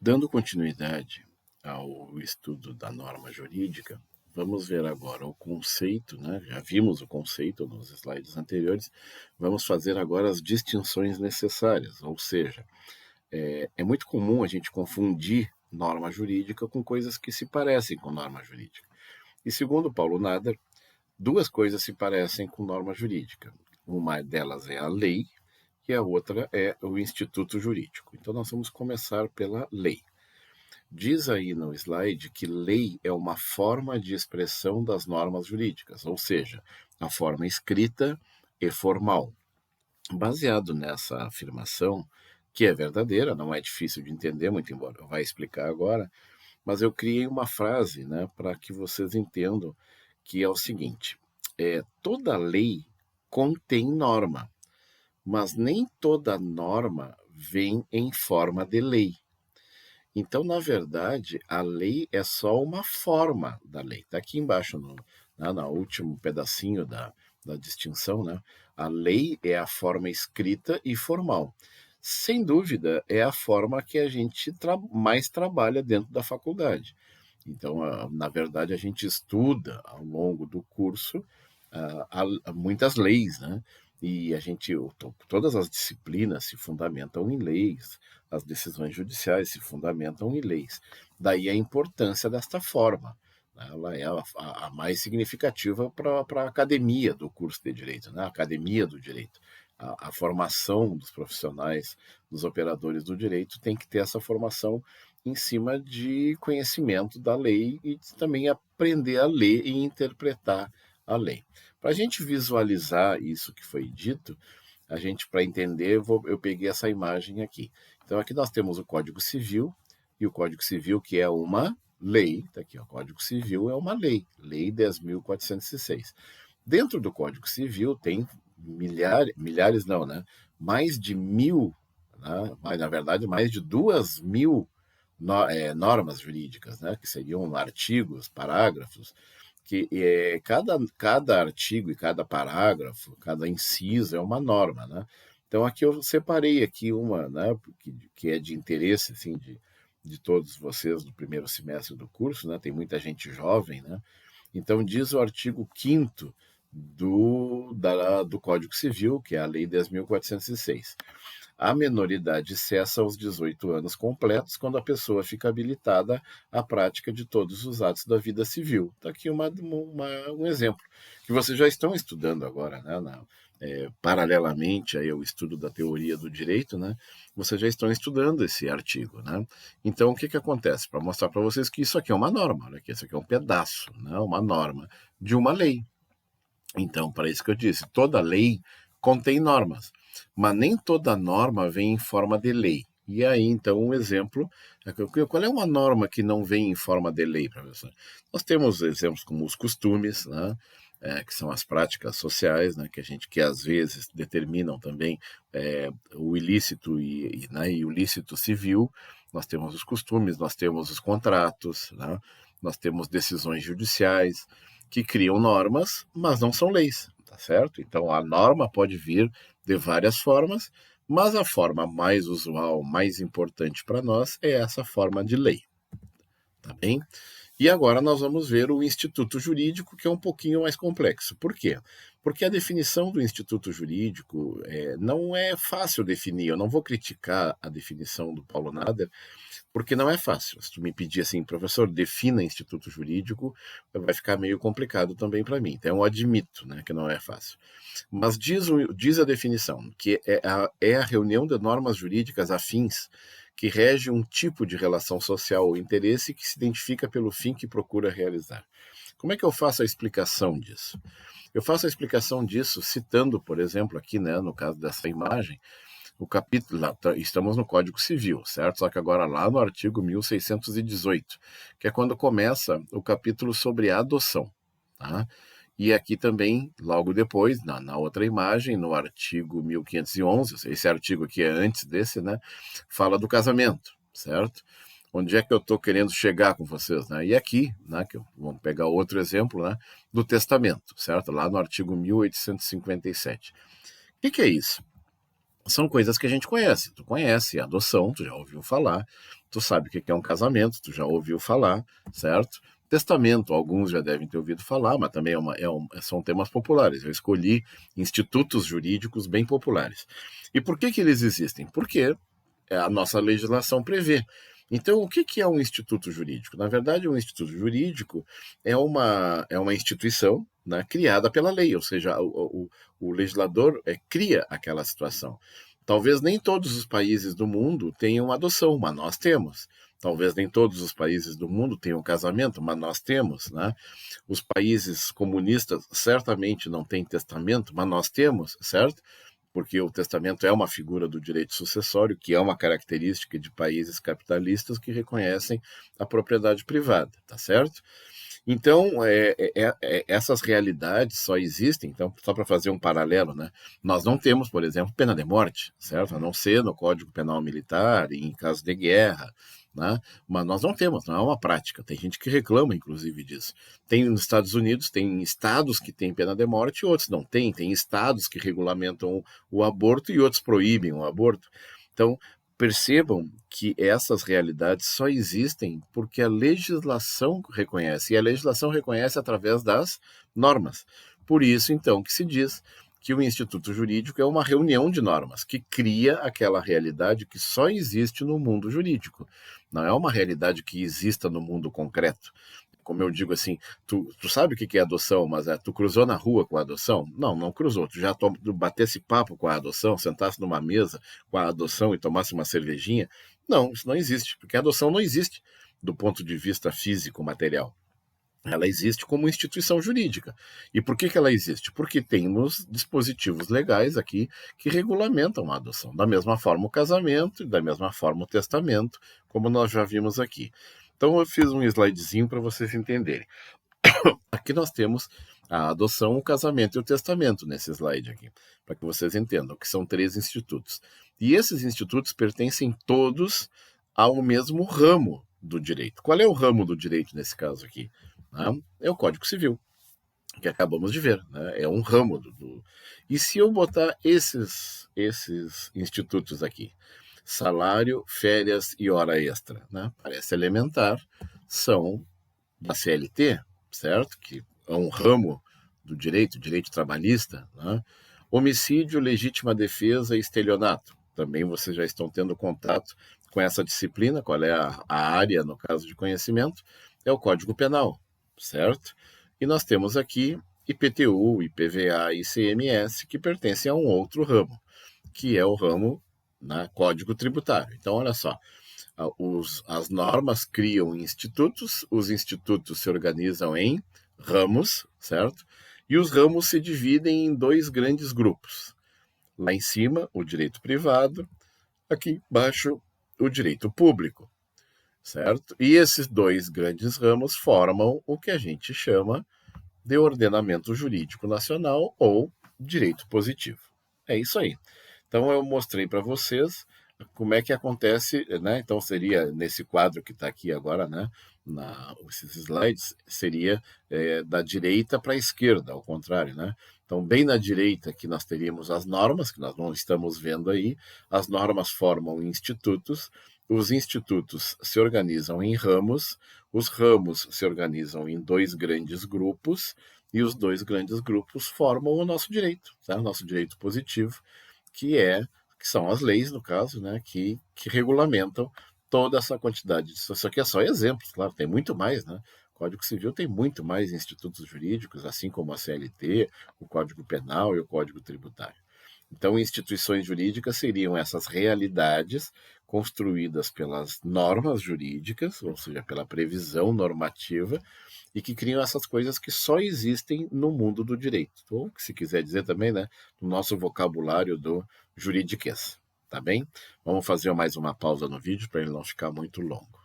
Dando continuidade ao estudo da norma jurídica, vamos ver agora o conceito, né? Já vimos o conceito nos slides anteriores, vamos fazer agora as distinções necessárias, ou seja, é muito comum a gente confundir norma jurídica com coisas que se parecem com norma jurídica. E segundo Paulo Nader, duas coisas se parecem com norma jurídica. Uma delas é a lei e a outra é o instituto jurídico. Então nós vamos começar pela lei. Diz aí no slide que lei é uma forma de expressão das normas jurídicas, ou seja, a forma escrita e formal. Baseado nessa afirmação, que é verdadeira, não é difícil de entender, muito embora eu vá explicar agora, mas eu criei uma frase, né, para que vocês entendam, que é o seguinte: toda lei contém norma, mas nem toda norma vem em forma de lei. Então, na verdade, a lei é só uma forma da lei. Está aqui embaixo, no último pedacinho da distinção, né? A lei é a forma escrita e formal. Sem dúvida, é a forma que a gente mais trabalha dentro da faculdade. Então, na verdade, a gente estuda ao longo do curso muitas leis, né? E todas as disciplinas se fundamentam em leis, as decisões judiciais se fundamentam em leis. Daí a importância desta forma, né? Ela é a mais significativa para a academia do curso de direito, né? A academia do direito. A formação dos profissionais, dos operadores do direito, tem que ter essa formação em cima de conhecimento da lei e também aprender a ler e interpretar a lei. Para a gente visualizar isso que foi dito, para entender, eu peguei essa imagem aqui. Então, aqui nós temos o Código Civil, e o Código Civil, que é uma lei, está aqui, o Código Civil é uma lei, Lei 10.406. Dentro do Código Civil tem milhares não, né? Mais de 1.000, né? Mas, na verdade, mais de 2.000 normas jurídicas, né? Que seriam artigos, parágrafos, que cada artigo e cada parágrafo, cada inciso é uma norma, né? Então aqui eu separei aqui uma, né, que é de interesse assim de todos vocês do primeiro semestre do curso, né? Tem muita gente jovem, né? Então diz o artigo 5º do Código Civil, que é a Lei 10.406. A menoridade cessa aos 18 anos completos, quando a pessoa fica habilitada à prática de todos os atos da vida civil. Está aqui um exemplo, que vocês já estão estudando agora, né? Paralelamente ao estudo da teoria do direito, né? Vocês já estão estudando esse artigo, né? Então, o que acontece? Para mostrar para vocês que isso aqui é uma norma, olha aqui, isso aqui é um pedaço, né? Uma norma de uma lei. Então, para isso que eu disse, toda lei contém normas, mas nem toda norma vem em forma de lei. E aí, então, um exemplo, qual é uma norma que não vem em forma de lei, professor? Nós temos exemplos como os costumes, né? Que são as práticas sociais, né? Que às vezes determinam também o ilícito né? E o lícito civil. Nós temos os costumes, nós temos os contratos, né? Nós temos decisões judiciais, que criam normas, mas não são leis, tá certo? Então a norma pode vir de várias formas, mas a forma mais usual, mais importante para nós é essa forma de lei, tá bem? E agora nós vamos ver o instituto jurídico, que é um pouquinho mais complexo. Por quê? Porque a definição do instituto jurídico não é fácil definir. Eu não vou criticar a definição do Paulo Nader, porque não é fácil. Se tu me pedir assim, professor, defina instituto jurídico, vai ficar meio complicado também para mim. Então eu admito, né, que não é fácil. Mas diz a definição, que é a reunião de normas jurídicas afins que rege um tipo de relação social ou interesse que se identifica pelo fim que procura realizar. Como é que eu faço a explicação disso? Eu faço a explicação disso citando, por exemplo, aqui, né, no caso dessa imagem, o capítulo, estamos no Código Civil, certo? Só que agora lá no artigo 1618, que é quando começa o capítulo sobre a adoção, tá? E aqui também, logo depois, na outra imagem, no artigo 1511, esse artigo aqui é antes desse, né? Fala do casamento, certo? Onde é que eu estou querendo chegar com vocês, né? E aqui, né, vamos pegar outro exemplo, né, do testamento, certo? Lá no artigo 1857. O que é isso? são coisas que a gente conhece. Tu conhece a adoção, tu já ouviu falar, tu sabe o que é um casamento, tu já ouviu falar, certo? Testamento, alguns já devem ter ouvido falar, mas também são temas populares. Eu escolhi institutos jurídicos bem populares. E por que eles existem? Porque a nossa legislação prevê. Então, o que é um instituto jurídico? Na verdade, um instituto jurídico é uma instituição, né, criada pela lei, ou seja, o legislador cria aquela situação. Talvez nem todos os países do mundo tenham adoção, mas nós temos. Talvez nem todos os países do mundo tenham casamento, mas nós temos, né? Os países comunistas certamente não têm testamento, mas nós temos, certo? Porque o testamento é uma figura do direito sucessório, que é uma característica de países capitalistas que reconhecem a propriedade privada, tá certo? Então, essas realidades só existem, então, só para fazer um paralelo, né? Nós não temos, por exemplo, pena de morte, certo? A não ser no Código Penal Militar, em caso de guerra, né? Mas nós não temos, não é uma prática. Tem gente que reclama, inclusive, disso. Tem nos Estados Unidos, tem estados que têm pena de morte e outros não têm. Tem estados que regulamentam o aborto e outros proíbem o aborto. Então, percebam que essas realidades só existem porque a legislação reconhece, e a legislação reconhece através das normas. Por isso, então, que se diz que o instituto jurídico é uma reunião de normas que cria aquela realidade que só existe no mundo jurídico. Não é uma realidade que exista no mundo concreto. Como eu digo assim, tu sabe o que é adoção, mas tu cruzou na rua com a adoção? Não, não cruzou. Tu já batesse papo com a adoção, sentasse numa mesa com a adoção e tomasse uma cervejinha? Não, isso não existe, porque a adoção não existe do ponto de vista físico, material. Ela existe como instituição jurídica. E por que ela existe? Porque temos dispositivos legais aqui que regulamentam a adoção. Da mesma forma o casamento e da mesma forma o testamento, como nós já vimos aqui. Então eu fiz um slidezinho para vocês entenderem. Aqui nós temos a adoção, o casamento e o testamento nesse slide aqui, para que vocês entendam que são 3 institutos. E esses institutos pertencem todos ao mesmo ramo do direito. Qual é o ramo do direito nesse caso aqui? É o Código Civil, que acabamos de ver, né? É um ramo do... E se eu botar esses institutos aqui, salário, férias e hora extra, né? Parece elementar, são da CLT, certo? Que é um ramo do direito trabalhista, né? Homicídio, legítima defesa e estelionato. Também vocês já estão tendo contato com essa disciplina, qual é a área, no caso de conhecimento, é o Código Penal, certo? E nós temos aqui IPTU, IPVA e ICMS, que pertencem a um outro ramo, que é o ramo, né, Código Tributário. Então, olha só, as normas criam institutos, os institutos se organizam em ramos, certo? E os ramos se dividem em 2 grandes grupos. Lá em cima, o direito privado, aqui embaixo, o direito público, certo? E esses 2 grandes ramos formam o que a gente chama de ordenamento jurídico nacional ou direito positivo. É isso aí. Então eu mostrei para vocês como é que acontece, né? Então seria nesse quadro que está aqui agora, né? Esses slides seria da direita para a esquerda, ao contrário, né? Então bem na direita que nós teríamos as normas que nós não estamos vendo aí. As normas formam institutos. Os institutos se organizam em ramos. Os ramos se organizam em 2 grandes grupos. E os 2 grandes grupos formam o nosso direito, tá? O nosso direito positivo, que são as leis, no caso, né, que regulamentam toda essa quantidade. Isso aqui é só exemplos, claro, tem muito mais, né? O Código Civil tem muito mais institutos jurídicos, assim como a CLT, o Código Penal e o Código Tributário. Então, instituições jurídicas seriam essas realidades construídas pelas normas jurídicas, ou seja, pela previsão normativa, e que criam essas coisas que só existem no mundo do direito. Ou, se quiser dizer também, né, no nosso vocabulário do juridiquês. Tá bem? Vamos fazer mais uma pausa no vídeo para ele não ficar muito longo.